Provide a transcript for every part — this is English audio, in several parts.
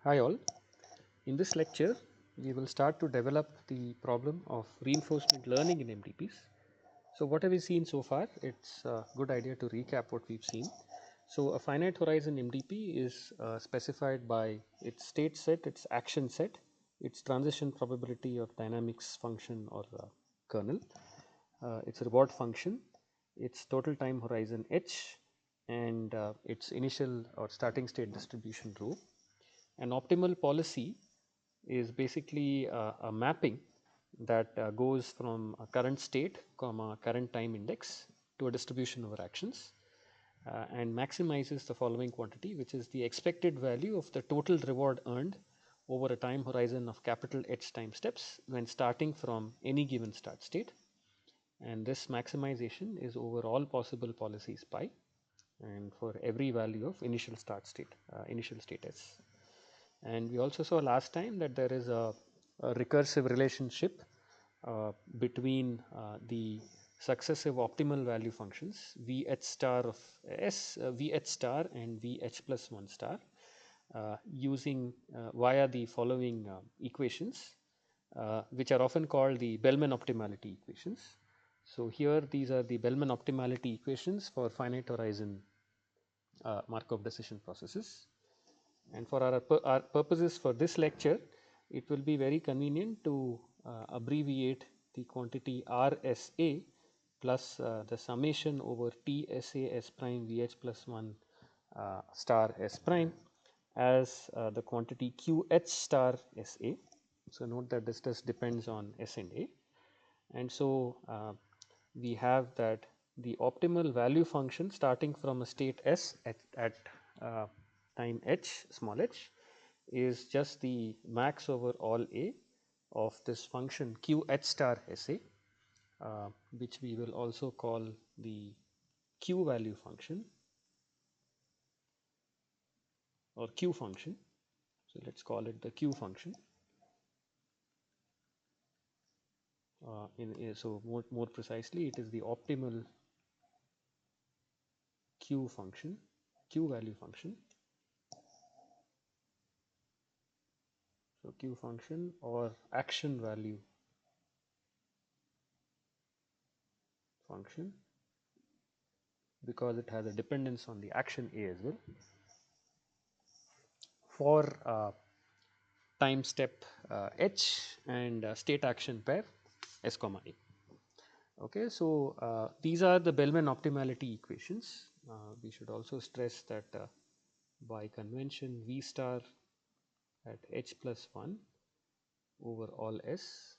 Hi all, in this lecture we will start to develop the problem of reinforcement learning in MDPs. So what have we seen so far? It's a good idea to recap what we've seen. So a finite horizon MDP is specified by its state set, its action set, its transition probability of dynamics function or kernel, its reward function, its total time horizon h, and its initial or starting state distribution rho. An optimal policy is basically a mapping that goes from a current state, comma current time index to a distribution over actions and maximizes the following quantity, which is the expected value of the total reward earned over a time horizon of capital H time steps when starting from any given start state, and this maximization is over all possible policies pi and for every value of initial start state, initial state S. And we also saw last time that there is a recursive relationship between the successive optimal value functions Vh star of S, Vh star and Vh plus 1 star using via the following equations which are often called the Bellman optimality equations. So here these are the Bellman optimality equations for finite horizon Markov decision processes. And for our purposes for this lecture, it will be very convenient to abbreviate the quantity RSA plus the summation over TSA S prime VH plus 1 star S prime as the quantity QH star SA. So note that this just depends on S and A. And so we have that the optimal value function starting from a state S at time h small h is just the max over all A of this function Q h star SA which we will also call the Q value function or Q function. So let us call it the Q function. So more precisely, it is the optimal Q function, Q value function. So Q function or action value function, because it has a dependence on the action A as well, for time step h and state action pair S comma A. Okay, so these are the Bellman optimality equations. We should also stress that by convention V star at h plus 1 over all S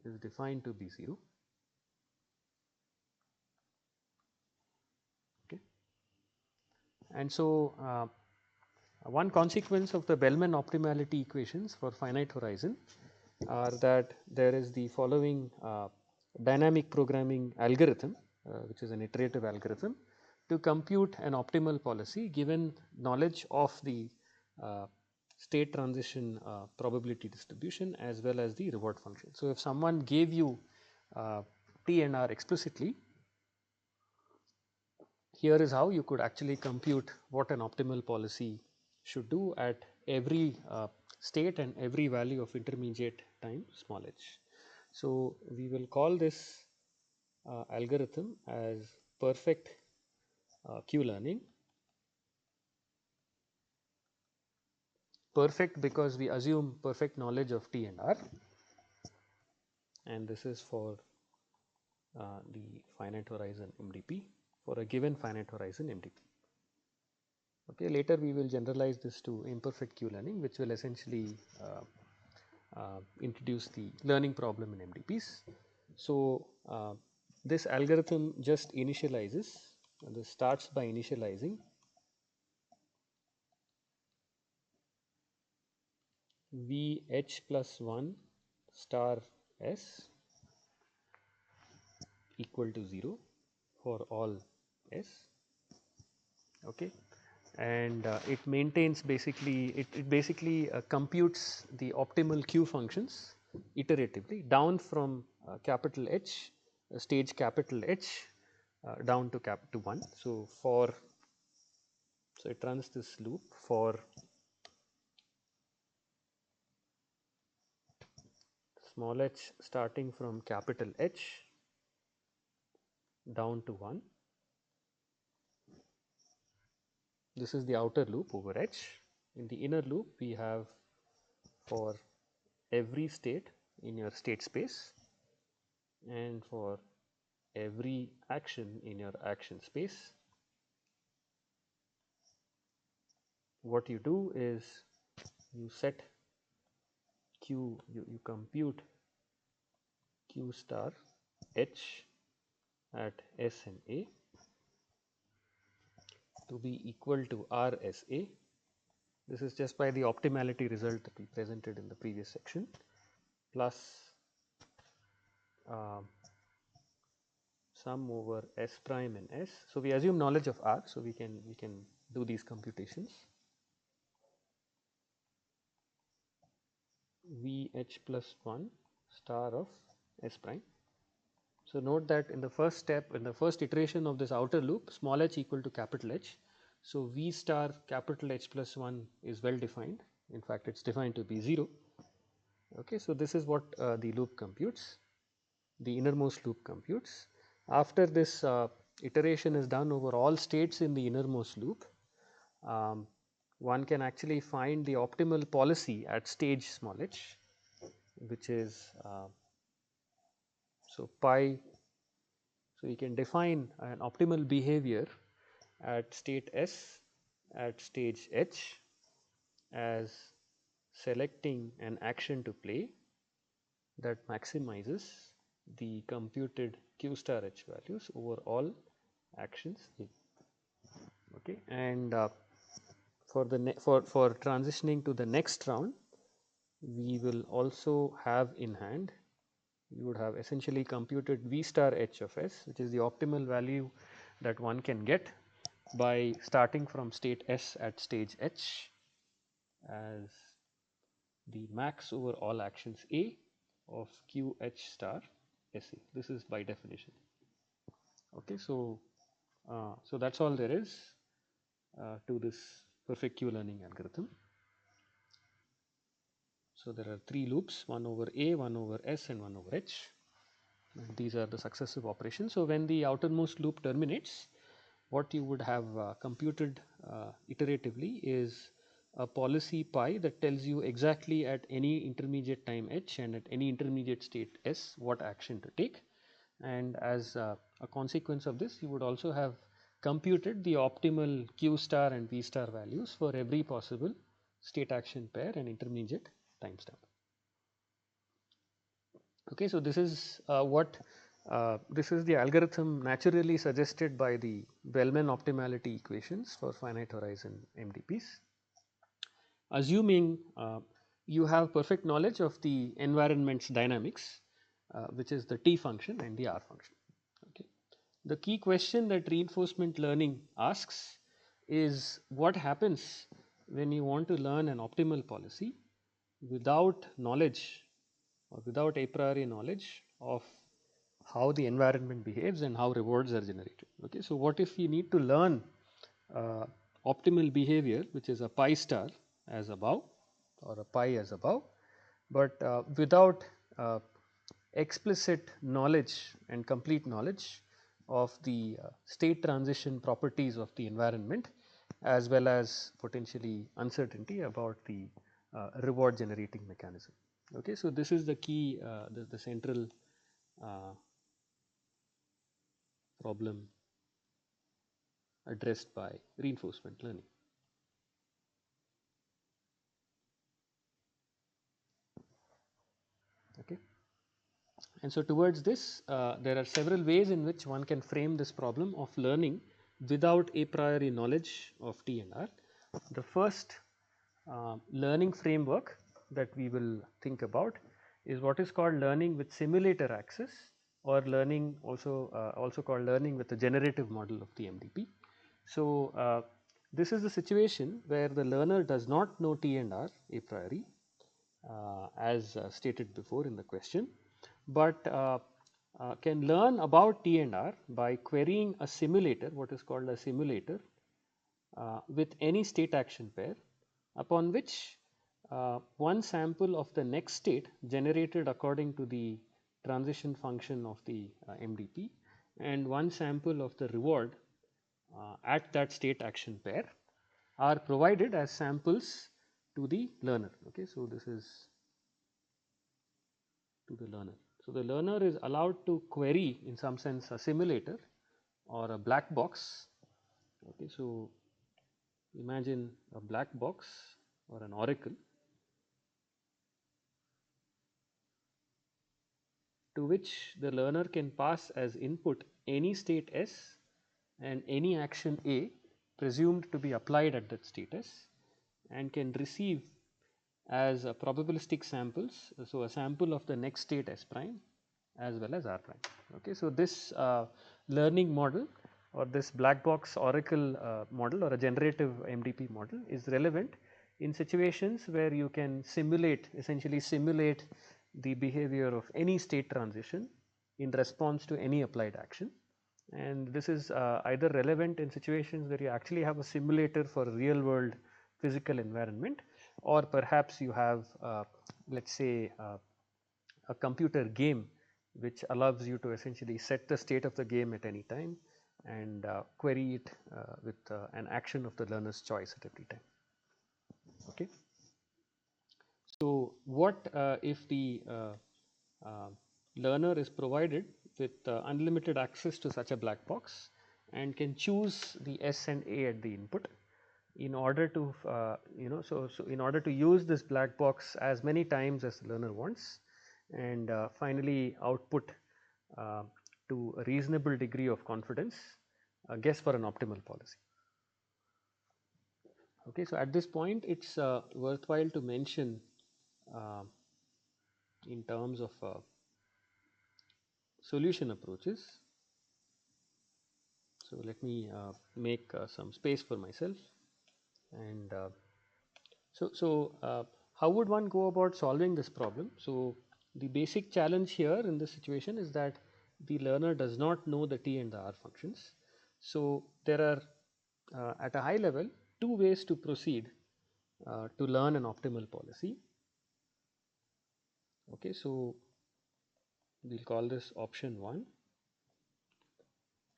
is defined to be 0. Okay, and so one consequence of the Bellman optimality equations for finite horizon are that there is the following dynamic programming algorithm, which is an iterative algorithm, to compute an optimal policy given knowledge of the state transition probability distribution as well as the reward function. So if someone gave you T and R explicitly, here is how you could actually compute what an optimal policy should do at every state and every value of intermediate time small h. So we will call this algorithm as perfect Q learning. Perfect because we assume perfect knowledge of T and R, and this is for the finite horizon MDP for a given finite horizon MDP. Okay, later we will generalize this to imperfect Q learning, which will essentially introduce the learning problem in MDPs. So this algorithm just initializes, and this starts by initializing VH plus 1 star S equal to 0 for all S. Okay, and it maintains basically it basically computes the optimal Q functions iteratively down from capital H stage capital H down to 1. So it runs this loop for small h starting from capital H down to 1. This is the outer loop over H. In the inner loop, we have for every state in your state space and for every action in your action space. What you do is you set Q, you compute Q star H at S and A to be equal to R S A. This is just by the optimality result that we presented in the previous section, plus sum over S prime and S. So we assume knowledge of R, so we can do these computations. VH plus 1 star of S prime. So note that in the first step, in the first iteration of this outer loop, small h equal to capital H. So V star capital H plus 1 is well defined. In fact, it is defined to be 0. Okay, so this is what the loop computes, the innermost loop computes. After this iteration is done over all states in the innermost loop, one can actually find the optimal policy at stage small h, which is so pi. So you can define an optimal behavior at state S at stage H as selecting an action to play that maximizes the computed Q star H values over all actions A. Okay, and for the for transitioning to the next round, we will also have in hand, you would have essentially computed V star H of S, which is the optimal value that one can get by starting from state S at stage H as the max over all actions A of QH star SA. This is by definition. Okay, so so that's all there is to this perfect Q learning algorithm. So there are 3 loops, one over A, one over S, and one over H. And these are the successive operations. So when the outermost loop terminates, what you would have computed iteratively is a policy pi that tells you exactly at any intermediate time H and at any intermediate state S what action to take. And as a consequence of this, you would also have computed the optimal Q star and V star values for every possible state action pair and intermediate timestamp. Okay, so this is this is the algorithm naturally suggested by the Bellman optimality equations for finite horizon MDPs. Assuming you have perfect knowledge of the environment's dynamics, which is the T function and the R function. Okay. The key question that reinforcement learning asks is what happens when you want to learn an optimal policy without knowledge or without a priori knowledge of how the environment behaves and how rewards are generated. Okay, so what if you need to learn optimal behavior, which is a pi star as above or a pi as above, but without explicit knowledge and complete knowledge of the state transition properties of the environment, as well as potentially uncertainty about the reward generating mechanism. Okay, so this is the key, the central problem addressed by reinforcement learning. Okay. And so towards this, there are several ways in which one can frame this problem of learning without a priori knowledge of T and R. The first learning framework that we will think about is what is called learning with simulator access, or learning also called learning with a generative model of the MDP. So this is the situation where the learner does not know T and R a priori, as stated before in the question, but can learn about T and R by querying a simulator, what is called a simulator, with any state action pair, upon which one sample of the next state generated according to the transition function of the MDP, and one sample of the reward at that state action pair are provided as samples to the learner. Okay, so this is to the learner. So the learner is allowed to query in some sense a simulator or a black box. Okay, so imagine a black box or an oracle to which the learner can pass as input any state S and any action A presumed to be applied at that state S, and can receive as probabilistic samples, so a sample of the next state S prime as well as R prime. Okay, so this learning model or this black box oracle model or a generative MDP model is relevant in situations where you can simulate, essentially simulate the behavior of any state transition in response to any applied action. And this is either relevant in situations where you actually have a simulator for a real world physical environment, or perhaps you have let us say a computer game which allows you to essentially set the state of the game at any time and query it with an action of the learner's choice at every time. Okay. So, what if the learner is provided with unlimited access to such a black box and can choose the S and A at the input in order to so in order to use this black box as many times as the learner wants, and finally output uh, to a reasonable degree of confidence a guess for an optimal policy. Okay, so at this point it's worthwhile to mention uh, in terms of solution approaches. So let me make some space for myself, and how would one go about solving this problem? So the basic challenge here in this situation is that the learner does not know the T and the R functions. So there are at a high level two ways to proceed to learn an optimal policy. Okay, so we'll call this option 1.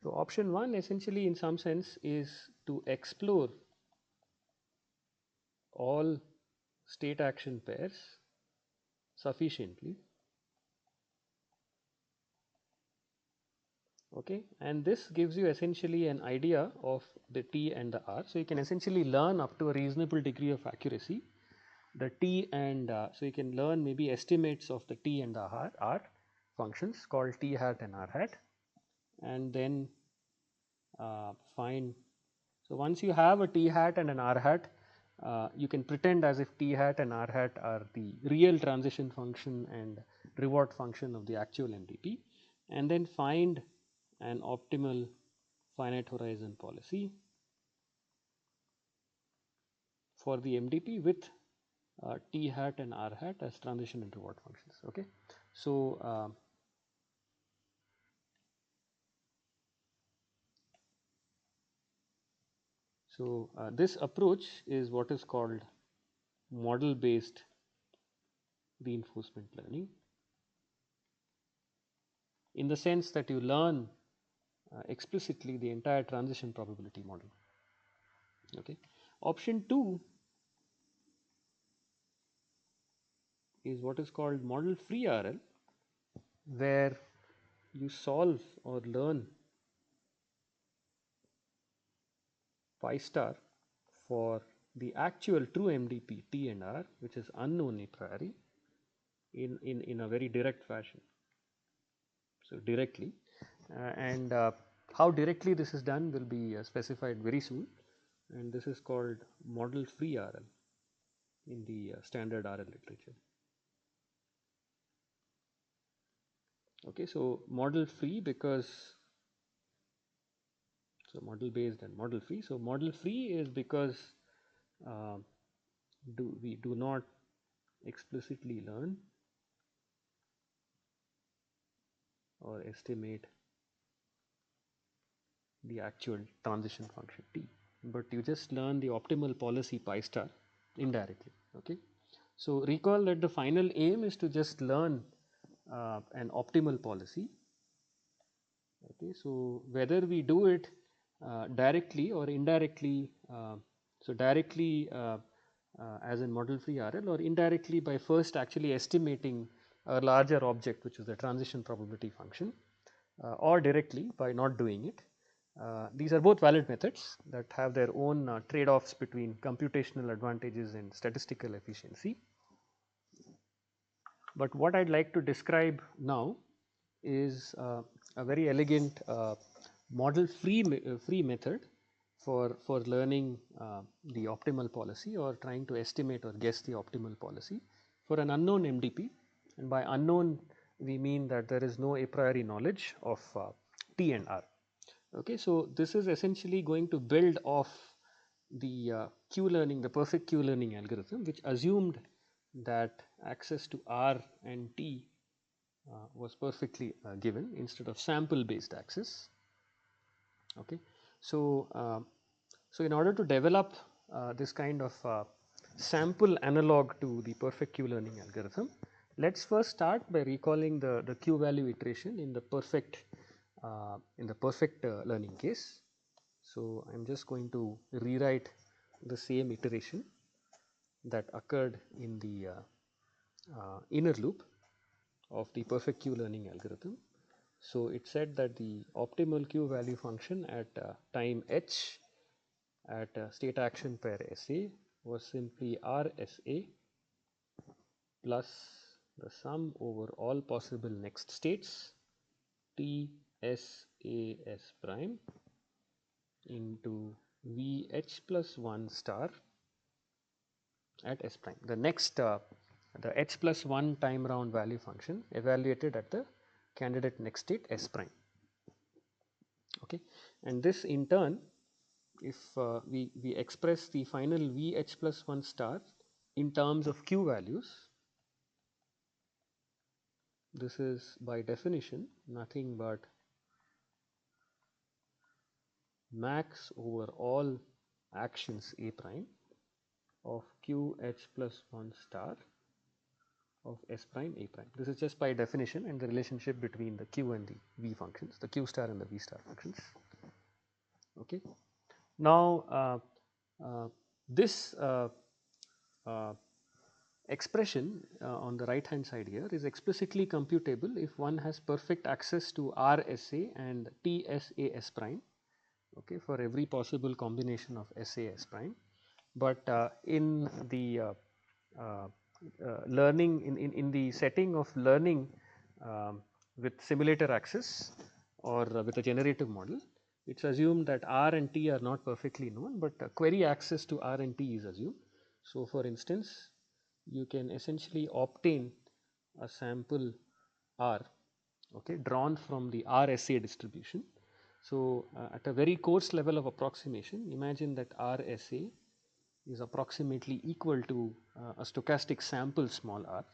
So option 1 essentially in some sense is to explore all state action pairs sufficiently, okay, and this gives you essentially an idea of the T and the R. So you can essentially learn up to a reasonable degree of accuracy the T and so you can learn maybe estimates of the T and the R functions called T hat and R hat, and then find. So once you have a T hat and an R hat, you can pretend as if T hat and R hat are the real transition function and reward function of the actual MDP, and then find an optimal finite horizon policy for the MDP with T hat and R hat as transition and reward functions. Okay, so this approach is what is called model based reinforcement learning, in the sense that you learn explicitly the entire transition probability model. Okay. Option 2 is what is called model free RL, where you solve or learn pi star for the actual true MDP T and R, which is unknown a priori, in a very direct fashion. So directly, and how directly this is done will be specified very soon, and this is called model free RL in the standard RL literature. Okay, so model free because so model based and model free. So model free is because uh, we do not explicitly learn or estimate the actual transition function T, but you just learn the optimal policy pi star indirectly. Okay, So recall that the final aim is to just learn an optimal policy. Okay, so whether we do it directly or indirectly, so directly as in model free RL, or indirectly by first actually estimating a larger object, which is the transition probability function, or directly by not doing it. These are both valid methods that have their own trade-offs between computational advantages and statistical efficiency. But what I'd like to describe now is a very elegant model free method for learning the optimal policy, or trying to estimate or guess the optimal policy for an unknown MDP. And by unknown we mean that there is no a priori knowledge of T and R. Okay, so this is essentially going to build off the Q-learning, the perfect Q-learning algorithm, which assumed that access to R and T was perfectly given instead of sample based access. Okay, so so in order to develop this kind of sample analog to the perfect Q-learning algorithm, let's first start by recalling the Q value iteration in the perfect learning case. So I'm just going to rewrite the same iteration that occurred in the inner loop of the perfect Q learning algorithm. So it said that the optimal Q value function at time h at state action pair SA was simply RSA plus the sum over all possible next states T S A S prime into VH plus 1 star at S prime. The next the h plus 1 time round value function evaluated at the candidate next state S prime. Okay, and this in turn, if we express the final VH plus 1 star in terms of Q values, this is by definition nothing but max over all actions A prime of QH plus 1 star of S prime A prime. This is just by definition and the relationship between the Q and the V functions, the Q star and the V star functions. Okay. Now this expression on the right hand side here is explicitly computable if one has perfect access to RSA and TSAS prime, okay, for every possible combination of SAS prime. But in the learning in the setting of learning with simulator access or with a generative model, it's assumed that R and T are not perfectly known, but query access to R and T is assumed. So for instance, you can essentially obtain a sample R, okay, drawn from the RSA distribution. So at a very coarse level of approximation, imagine that RSA is approximately equal to a stochastic sample small r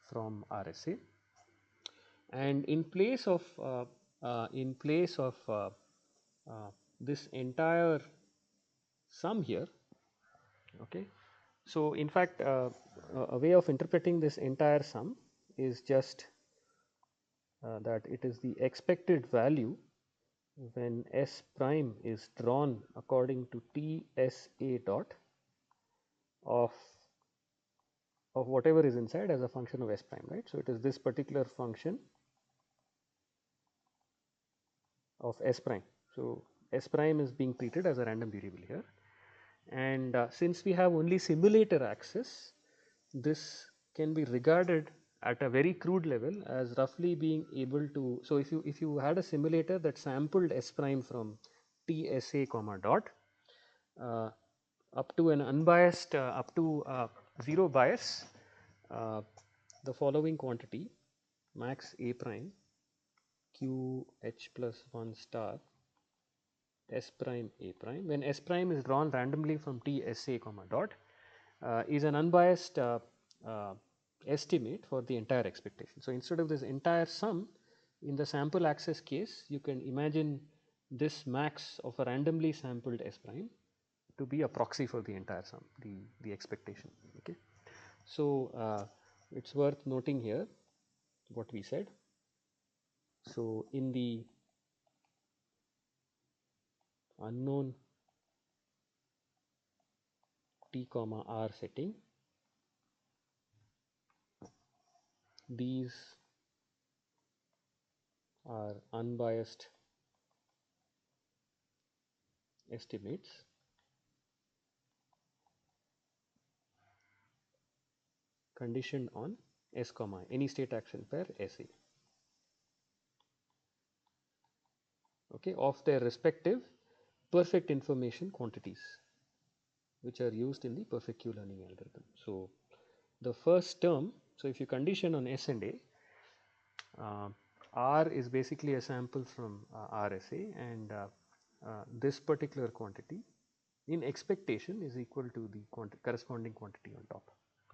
from RSA, and in place of this entire sum here, okay. So in fact, a way of interpreting this entire sum is just that it is the expected value when S prime is drawn according to TSA dot of whatever is inside as a function of S prime, right. So it is this particular function of S prime. So S prime is being treated as a random variable here, and since we have only simulator access, this can be regarded at a very crude level as roughly being able to. So if you had a simulator that sampled S prime from TSA comma dot up to an unbiased up to zero bias, the following quantity max A prime Q H plus 1 star S prime A prime, when S prime is drawn randomly from T S A comma dot, is an unbiased estimate for the entire expectation. So instead of this entire sum, in the sample access case, you can imagine this max of a randomly sampled S prime to be a proxy for the entire sum, the expectation. Okay. So it's worth noting here what we said. So in the unknown t comma r setting, these are unbiased estimates conditioned on S comma any state action pair SA, okay, of their respective perfect information quantities which are used in the perfect Q learning algorithm. So the first term, so if you condition on S and A, R is basically a sample from RSA, and this particular quantity in expectation is equal to the corresponding quantity on top,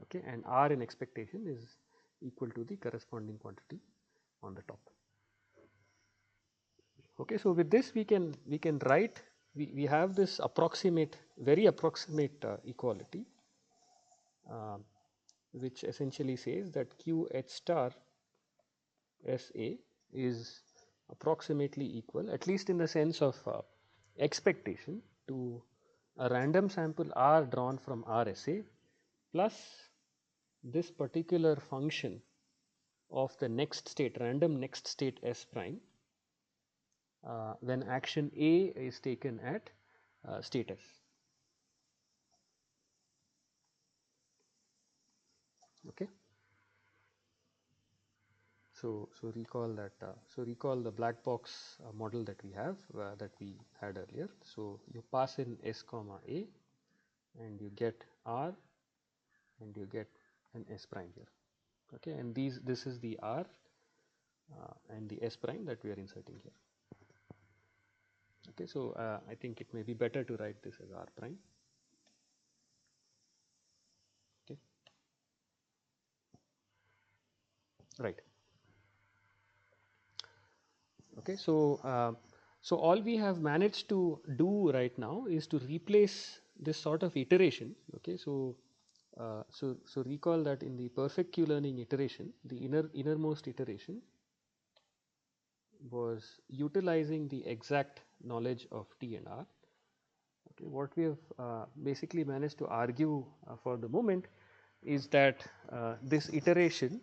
okay, and R in expectation is equal to the corresponding quantity on the top. Okay, so with this we can write, we have this approximate, very approximate equality, uh, which essentially says that Q H star SA is approximately equal, at least in the sense of expectation, to a random sample R drawn from RSA plus this particular function of the next state, random next state S prime, when action A is taken at state S. Okay. So recall that. So recall the black box model that we have, that we had earlier. So you pass in S comma A, and you get R, and you get an S prime here. Okay, and this is the R and the S prime that we are inserting here. Okay, so I think it may be better to write this as R prime. Okay, right. Okay, so all we have managed to do right now is to replace this sort of iteration. Okay, so recall that in the perfect Q learning iteration, the innermost iteration was utilizing the exact knowledge of T and R. Okay, what we have basically managed to argue for the moment is that this iteration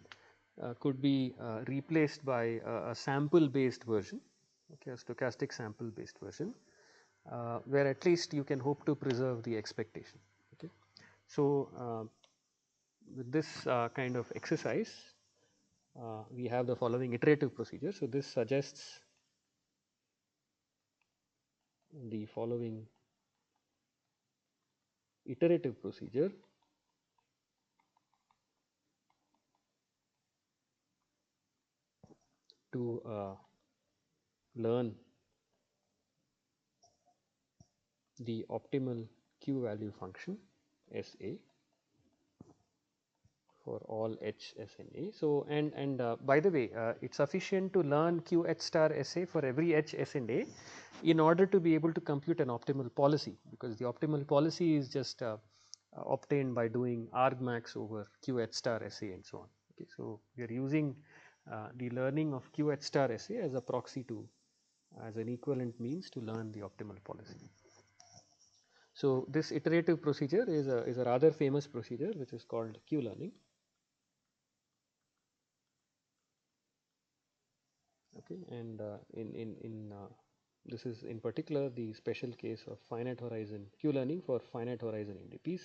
could be replaced by a sample based version, okay, a stochastic sample based version, where at least you can hope to preserve the expectation. Okay. So with this kind of exercise, we have the following iterative procedure. So this suggests the following iterative procedure to learn the optimal Q value function SA for all H S and A. So and by the way, it's sufficient to learn Q H star SA for every H S and A in order to be able to compute an optimal policy, because the optimal policy is just obtained by doing argmax over Q H star SA and so on. Okay, so we are using the learning of Q H star SA as a proxy to, as an equivalent means to learn the optimal policy. So this iterative procedure is a rather famous procedure which is called Q learning. Okay, and this is in particular the special case of finite horizon Q learning for finite horizon MDPs.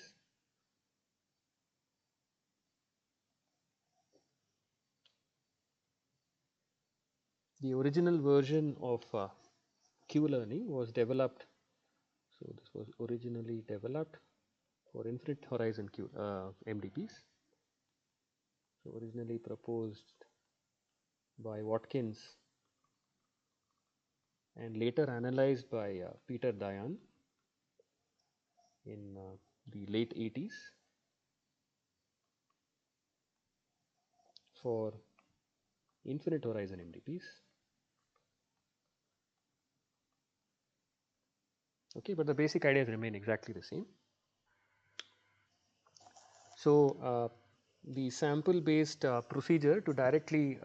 The original version of Q learning was developed. So this was originally developed for infinite horizon MDPs. So originally proposed by Watkins and later analyzed by Peter Dayan in the late 80s for infinite horizon MDPs. Okay, but the basic ideas remain exactly the same. So the sample based procedure to directly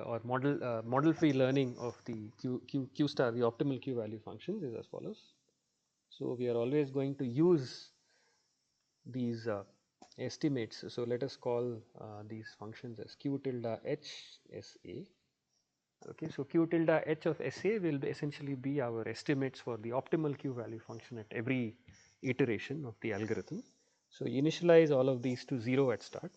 or model free learning of the q star, the optimal q value functions, is as follows. So, we are always going to use these estimates. So, let us call these functions as q tilde h s a. Okay, so q tilde h of s a will essentially be our estimates for the optimal q value function at every iteration of the algorithm. So, initialize all of these to 0 at start,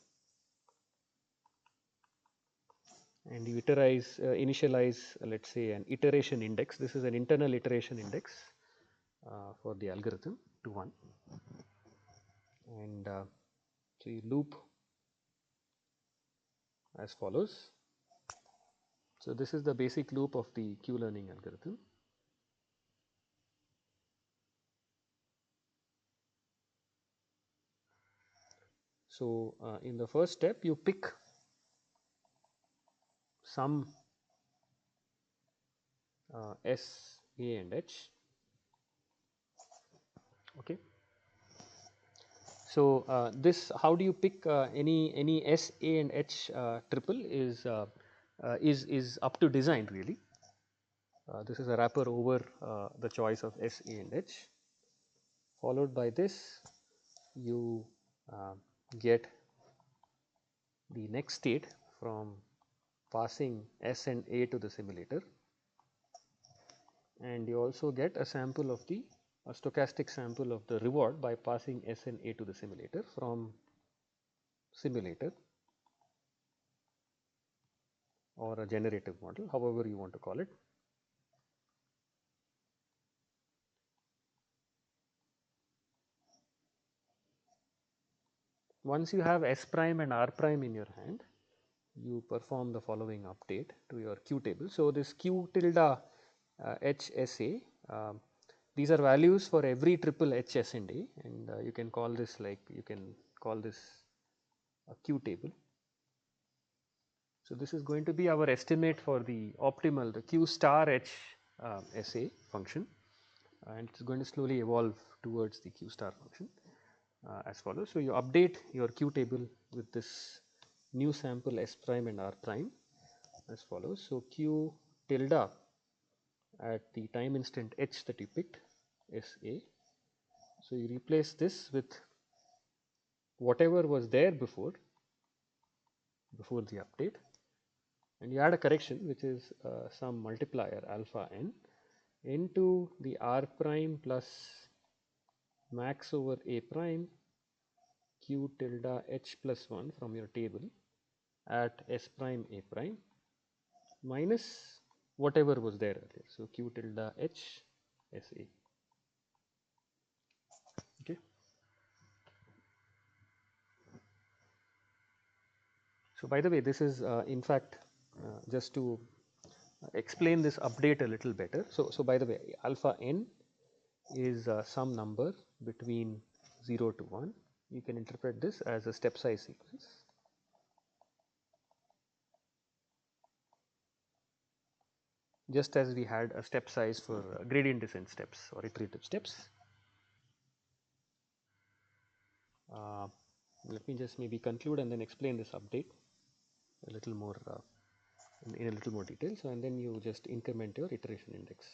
and you initialize let us say an iteration index. This is an internal iteration index for the algorithm to 1, and so you loop as follows. So, this is the basic loop of the Q learning algorithm. So, in the first step you pick some S, A and H. Okay. So, this how do you pick any S, A and H triple is up to design really. This is a wrapper over the choice of S, A and H. Followed by this you get the next state from passing S and A to the simulator, and you also get a sample of a stochastic sample of the reward by passing S and A to the simulator from simulator or a generative model, however you want to call it. Once you have S prime and R prime in your hand, you perform the following update to your Q table. So, this Q tilde HSA, these are values for every triple HS and A, and you can call this a Q table. So, this is going to be our estimate for the optimal, the Q star H SA function, and it is going to slowly evolve towards the Q star function as follows. So, you update your Q table with this new sample S prime and R prime as follows. So, Q tilde at the time instant H that you picked, SA. So, you replace this with whatever was there before the update, and you add a correction which is some multiplier alpha n into the R prime plus max over A prime Q tilde H plus 1 from your table at S prime A prime minus whatever was there earlier. So, Q tilde H S A. Okay. So, by the way, this is in fact just to explain this update a little better. So by the way, alpha n is some number between 0 to 1. You can interpret this as a step size sequence. Just as we had a step size for gradient descent steps or iterative steps. Let me just maybe conclude and then explain this update a little more in a little more detail. So, and then you just increment your iteration index.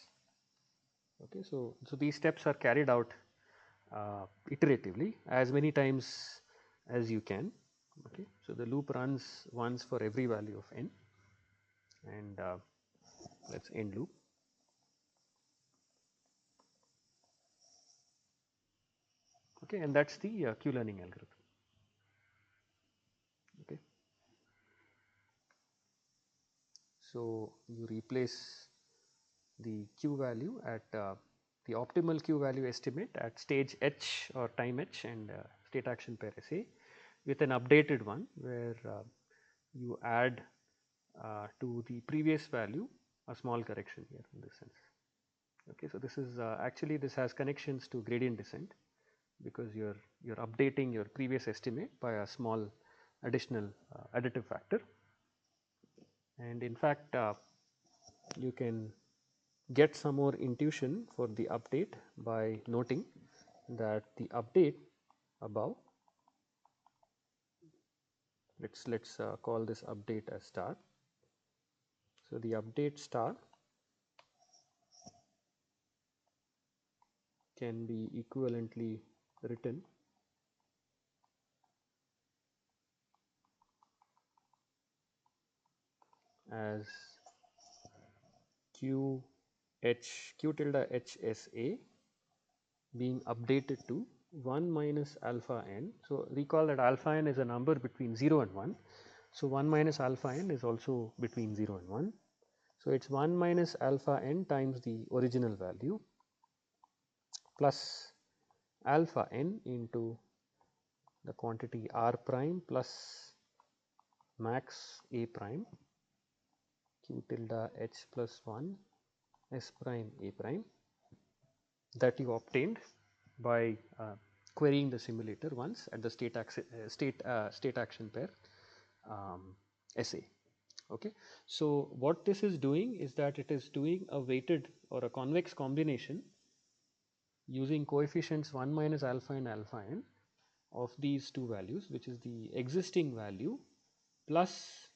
Okay, so these steps are carried out iteratively as many times as you can. Okay, so the loop runs once for every value of n, and let's end loop. Okay, and that's the Q learning algorithm. Okay, so you replace the Q value at the optimal Q value estimate at stage H or time H and state action pair SA with an updated one where you add to the previous value a small correction here in this sense. Okay, so this is actually this has connections to gradient descent because you're updating your previous estimate by a small additional additive factor, and in fact you can get some more intuition for the update by noting that the update above let's call this update as star. So the update star can be equivalently written as q tilde HSA being updated to 1 minus alpha n. So recall that alpha n is a number between 0 and 1. So 1 minus alpha n is also between 0 and 1. So it's 1 minus alpha n times the original value plus alpha n into the quantity r prime plus max a prime q tilde h plus 1 s prime a prime that you obtained by querying the simulator once at the state action pair SA. Okay. So what this is doing is that it is doing a weighted or a convex combination using coefficients 1 minus alpha and alpha n of these two values, which is the existing value plus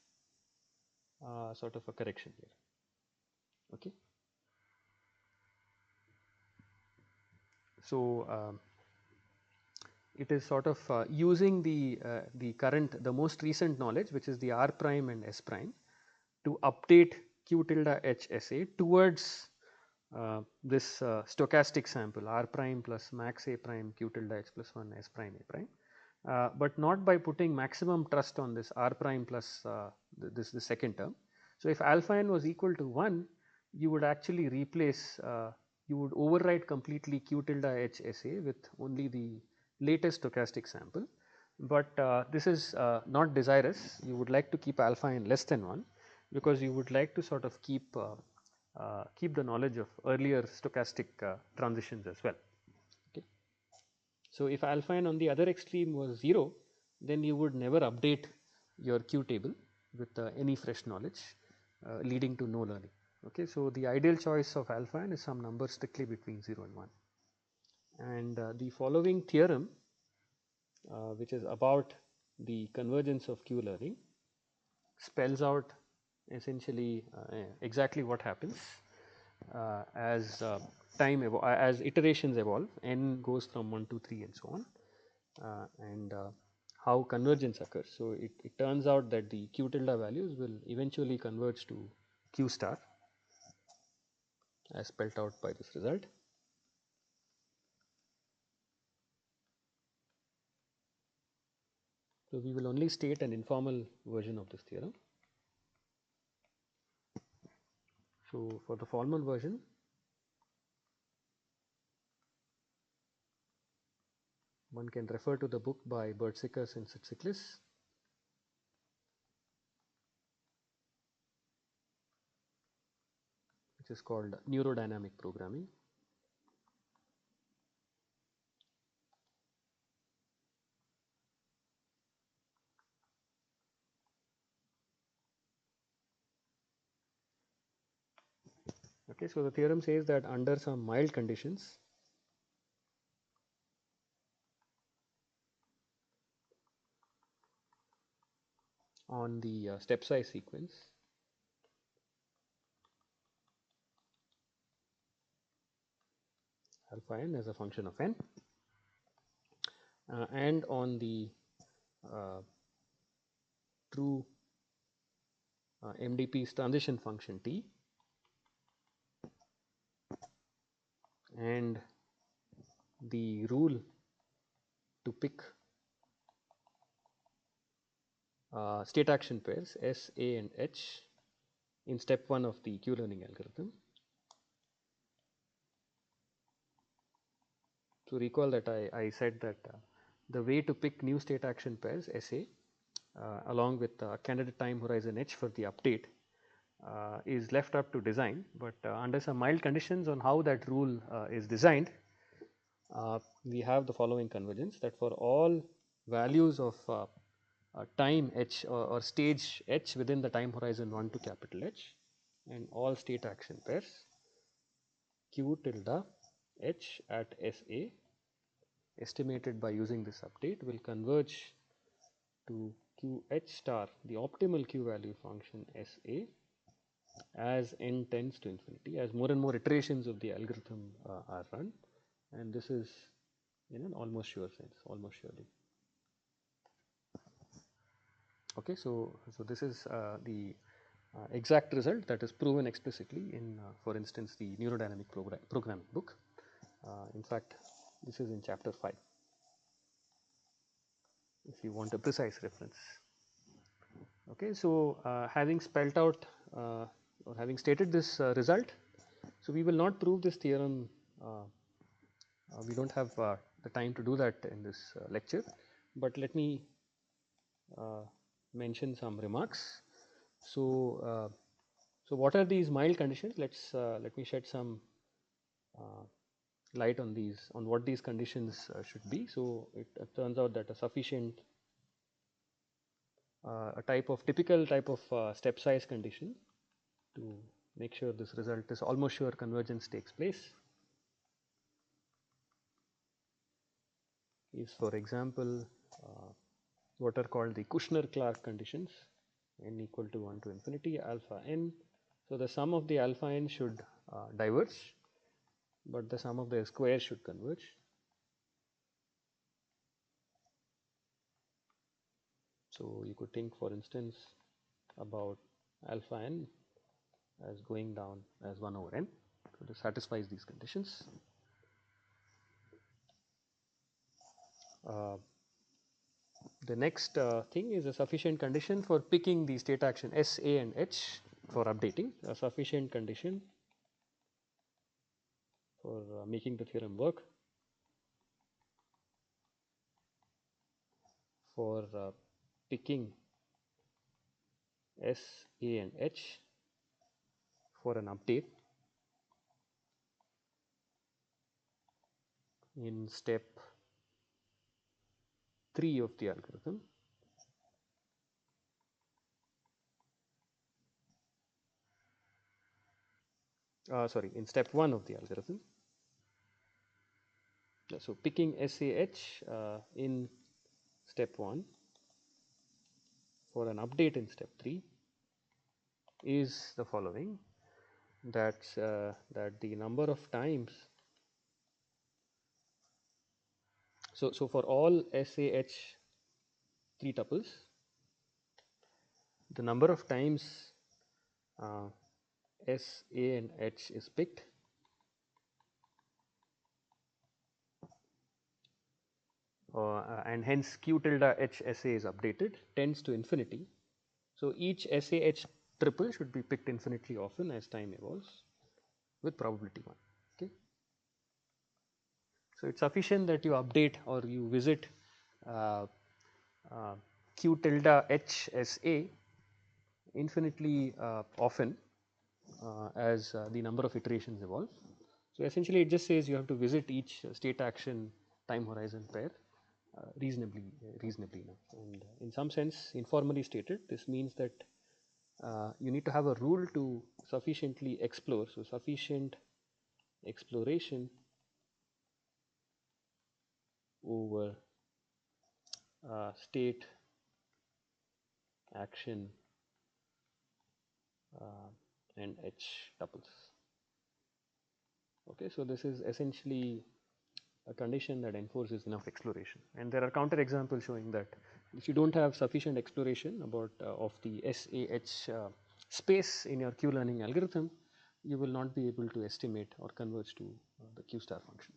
sort of a correction here. Okay. So it is sort of using the most recent knowledge, which is the r prime and s prime, to update q tilde h SA towards this stochastic sample r prime plus max a prime q tilde h plus 1 s prime a prime, but not by putting maximum trust on this r prime plus the second term. So if alpha n was equal to 1, you would actually replace, you would overwrite completely q tilde h SA with only the latest stochastic sample, but this is not desirous. You would like to keep alpha n less than 1 because you would like to sort of keep the knowledge of earlier stochastic transitions as well. Okay. So if alpha n on the other extreme was 0, then you would never update your Q table with any fresh knowledge, leading to no learning. Okay. So the ideal choice of alpha n is some number strictly between 0 and 1. And the following theorem, which is about the convergence of Q learning, spells out essentially exactly what happens as as iterations evolve, n goes from 1 to 3 and so on, and how convergence occurs. So it turns out that the q tilde values will eventually converge to q star as spelt out by this result. So we will only state an informal version of this theorem. So for the formal version, one can refer to the book by Bertsikers and Tsitsiklis, which is called Neurodynamic Programming. Okay, so the theorem says that under some mild conditions, on the step size sequence, alpha n as a function of n, and on the true MDP's transition function t, and the rule to pick state action pairs S, A and H in step 1 of the Q learning algorithm. So recall that I said that the way to pick new state action pairs SA along with candidate time horizon H for the update is left up to design, but under some mild conditions on how that rule is designed, we have the following convergence, that for all values of time h or stage h within the time horizon 1 to capital H, and all state action pairs q tilde h at SA estimated by using this update will converge to QH star, the optimal Q value function SA, as n tends to infinity, as more and more iterations of the algorithm are run, and this is in an almost sure sense, almost surely. Okay, so this is the exact result that is proven explicitly in, for instance, the neurodynamic programming book. In fact, this is in chapter 5, if you want a precise reference. Okay, so having spelt out or having stated this result, so we will not prove this theorem. We don't have the time to do that in this lecture, but let me mention some remarks. So, so what are these mild conditions? Let me shed some light on these, on what these conditions should be. So it turns out that a sufficient, typical type of step size condition to make sure this result is almost sure convergence takes place is, for example, what are called the Kushner-Clark conditions, n equal to 1 to infinity alpha n. So the sum of the alpha n should diverge, but the sum of the squares should converge. So you could think, for instance, about alpha n as going down as 1 over n. So this satisfies these conditions. The next thing is a sufficient condition for picking the state action S, A and H for updating, a sufficient condition for making the theorem work for picking S, A and H for an update in step 3 of the algorithm. Sorry, in step 1 of the algorithm. So picking SAH in step 1 for an update in step 3 is the following, that the number of times, so for all SAH 3 tuples, the number of times S, A and H is picked and hence Q tilde H SA is updated tends to infinity. So each SAH triple should be picked infinitely often as time evolves with probability 1. Okay. So it's sufficient that you update or you visit Q tilde H SA infinitely often as the number of iterations evolve. So essentially it just says you have to visit each state action time horizon pair reasonably enough. And in some sense, informally stated, this means that you need to have a rule to sufficiently explore. So sufficient exploration over state action and H tuples. Okay, so this is essentially a condition that enforces enough exploration, and there are counter examples showing that if you don't have sufficient exploration about of the SAH space in your Q-learning algorithm, you will not be able to estimate or converge to the Q star function.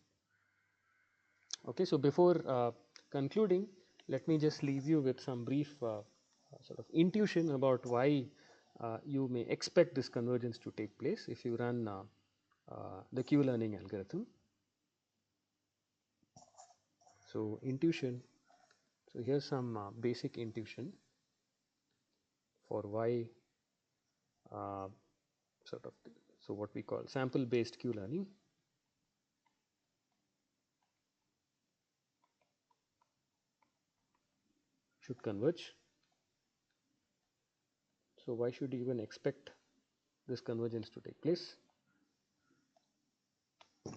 Okay, so before concluding, let me just leave you with some brief sort of intuition about why you may expect this convergence to take place if you run the Q-learning algorithm. So intuition, so here's some basic intuition for why sort of, so what we call sample based Q-learning should converge. So why should you even expect this convergence to take place?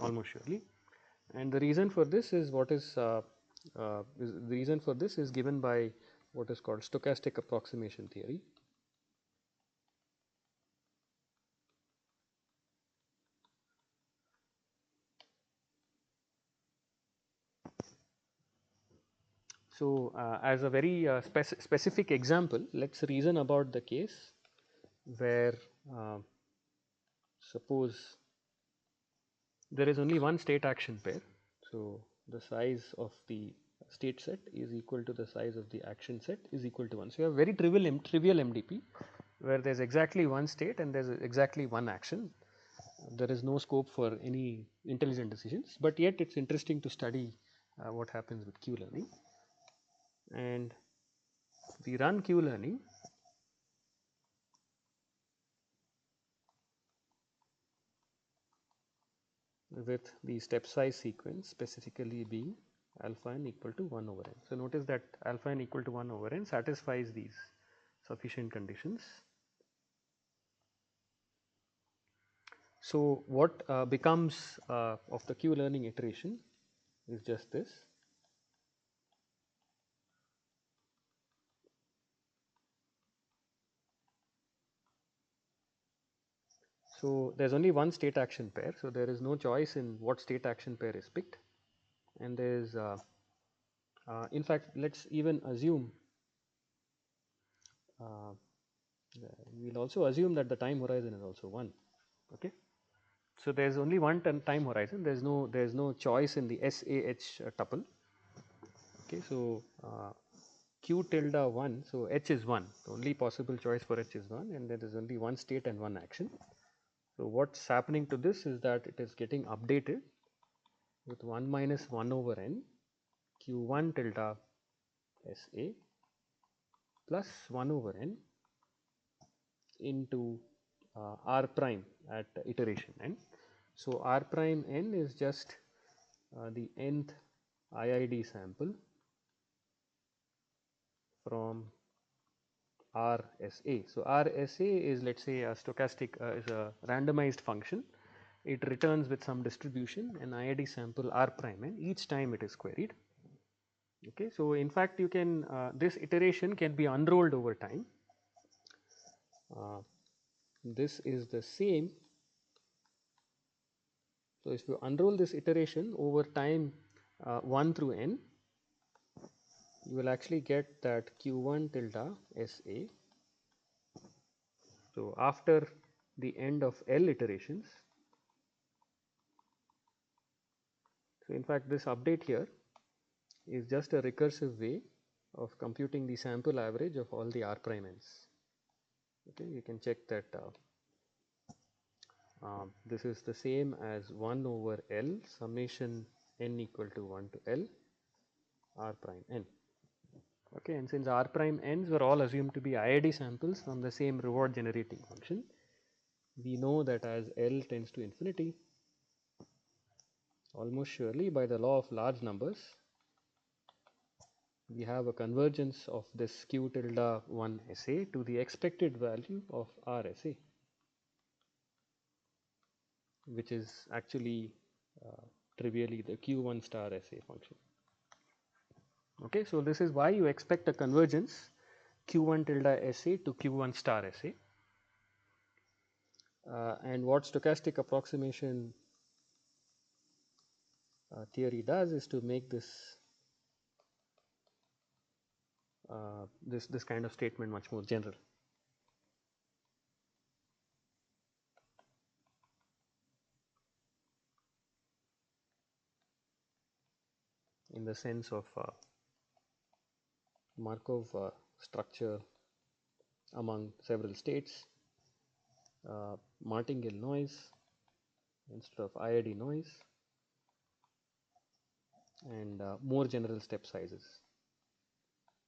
Almost surely. And the reason for this is the reason for this is given by what is called stochastic approximation theory. So, as a very specific example, let's reason about the case where suppose there is only one state action pair. So, the size of the state set is equal to the size of the action set is equal to 1. So, you have very trivial MDP where there is exactly one state and there is exactly one action. There is no scope for any intelligent decisions, but yet it is interesting to study what happens with Q learning. And we run Q learning with the step size sequence specifically being alpha n equal to 1 over n. So, notice that alpha n equal to 1 over n satisfies these sufficient conditions. So, what becomes of the Q learning iteration is just this. So, there is only one state action pair. So, there is no choice in what state action pair is picked, and there is in fact, let us even assume we will also assume that the time horizon is also 1. Okay. So, there is only one time horizon, there is no choice in the SAH tuple. Okay. So, Q tilde 1, so H is 1, the only possible choice for H is 1, and there is only one state and one action. So, what is happening to this is that it is getting updated with 1 minus 1 over n Q1 tilde SA plus 1 over n into r prime at iteration n. So, r prime n is just the nth IID sample from RSA. So, RSA is, let us say, a stochastic is a randomized function. It returns with some distribution an IID sample r prime n each time it is queried. Okay. So, in fact, you can this iteration can be unrolled over time. This is the same. So, if you unroll this iteration over time 1 through n, you will actually get that Q1 tilde SA. So, after the end of L iterations, so in fact this update here is just a recursive way of computing the sample average of all the r prime n's. Okay, you can check that this is the same as 1 over L summation n equal to 1 to L r prime n. Okay, and since r prime n's were all assumed to be IID samples from the same reward generating function, we know that as L tends to infinity, almost surely by the law of large numbers, we have a convergence of this Q tilde 1 SA to the expected value of R SA, which is actually trivially the Q1 star SA function. Okay, so this is why you expect a convergence Q1 tilde SA to Q1 star SA. And what stochastic approximation theory does is to make this this kind of statement much more general. In the sense of Markov structure among several states, martingale noise instead of IID noise, and more general step sizes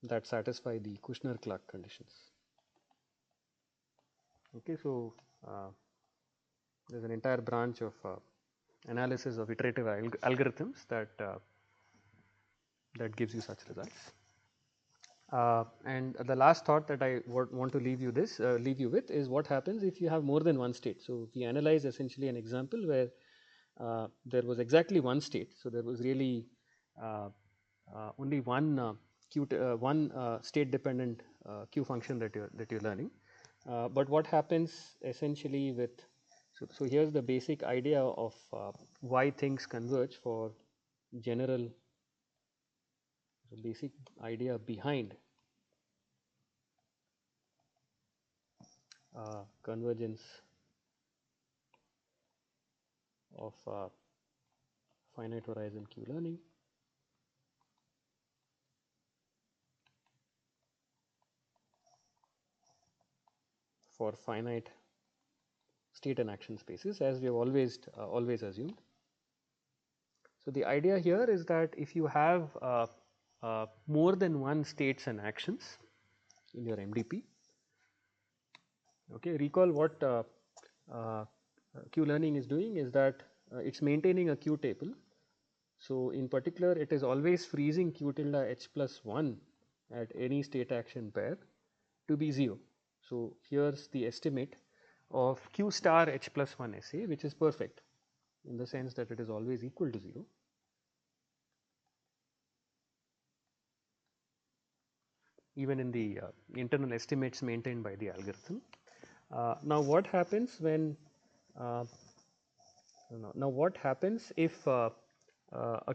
that satisfy the Kushner-Clark conditions. Okay, so there is an entire branch of analysis of iterative algorithms that that gives you such results. And the last thought that I want to leave you with is what happens if you have more than one state. So, we analyze essentially an example where there was exactly one state. So, there was really only one one state dependent Q function that you're learning. But what happens essentially with so here's the basic idea of why things converge for general the basic idea behind convergence of finite horizon Q learning. For finite state and action spaces, as we have always assumed. So the idea here is that if you have more than one states and actions in your MDP, okay, recall what uh, Q learning is doing is that it's maintaining a Q table. So in particular, it is always freezing Q tilde H plus 1 at any state action pair to be 0. So here's the estimate of Q star H plus 1 SA, which is perfect in the sense that it is always equal to 0. Even in the internal estimates maintained by the algorithm. Now what happens when now what happens if a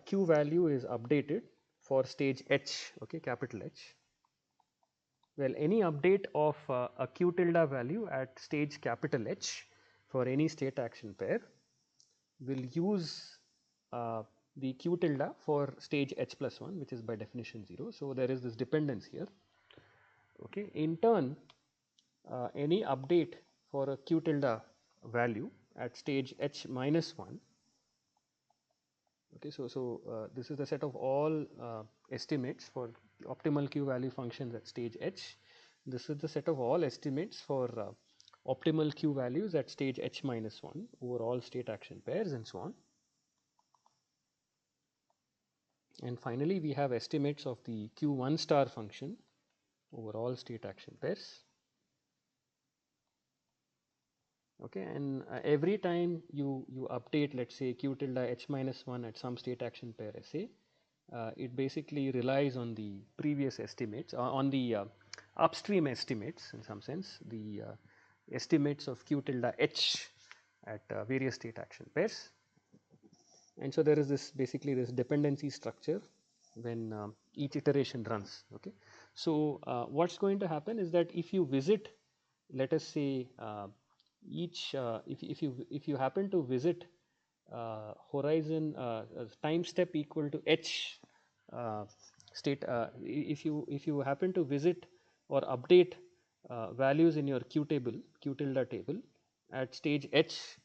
Q value is updated for stage H, okay, capital H. Well, any update of a Q tilde value at stage capital H for any state action pair will use the Q tilde for stage H plus 1, which is by definition 0. So there is this dependence here. Okay. In turn, any update for a Q tilde value at stage H minus 1. Okay, so this is the set of all estimates for optimal Q value functions at stage H. This is the set of all estimates for optimal Q values at stage H minus 1 over all state action pairs and so on. And finally, we have estimates of the Q1 star function over all state action pairs. Okay, and every time you update, let's say Q tilde H minus 1 at some state action pair SA, it basically relies on the previous estimates, on the upstream estimates in some sense, the estimates of Q tilde H at various state action pairs. And so there is this basically this dependency structure when each iteration runs. Okay, so what's going to happen is that if you visit, let us say each if you happen to visit horizon time step equal to H state if you happen to visit or update values in your Q tilde table at stage H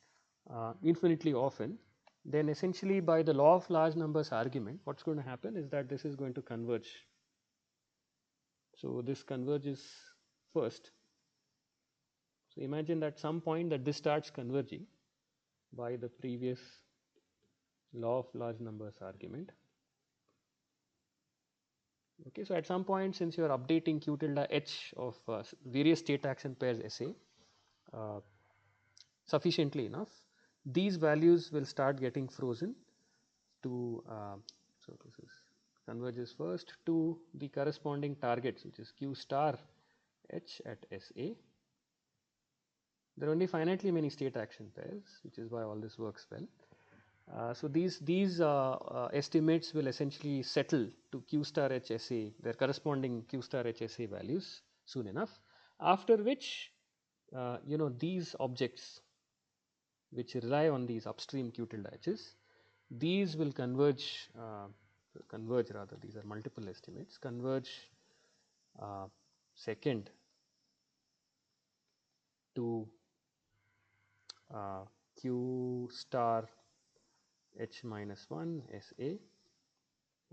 infinitely often, then essentially by the law of large numbers argument, what's going to happen is that this is going to converge. So this converges first. So imagine that some point that this starts converging by the previous law of large numbers argument. Okay, so at some point, since you are updating Q tilde H of various state action pairs SA sufficiently enough, these values will start getting frozen to so this is converges first to the corresponding targets, which is Q star H at SA. There are only finitely many state action pairs, which is why all this works well. So these estimates will essentially settle to Q star H SA, their corresponding Q star H SA values soon enough. After which, these objects which rely on these upstream Q tilde H's, these will converge rather, these are multiple estimates, converge second to Q star H minus 1 SA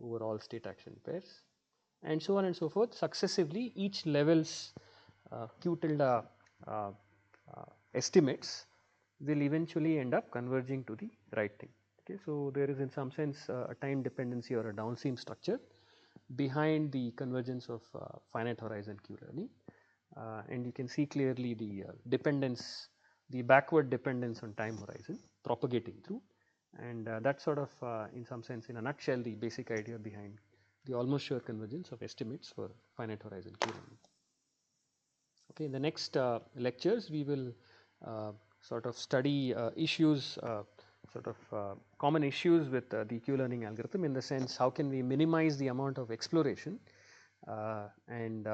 over all state action pairs, and so on and so forth. Successively, each level's Q tilde estimates will eventually end up converging to the right thing. Okay, so there is in some sense a time dependency or a downstream structure behind the convergence of finite horizon Q learning, and you can see clearly the dependence, the backward dependence on time horizon propagating through, and that's sort of in some sense, in a nutshell, the basic idea behind the almost sure convergence of estimates for finite horizon Q-learning. Okay, in the next lectures we will sort of study issues, sort of common issues with the Q-learning algorithm, in the sense how can we minimize the amount of exploration and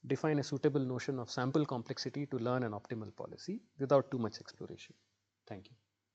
define a suitable notion of sample complexity to learn an optimal policy without too much exploration. Thank you.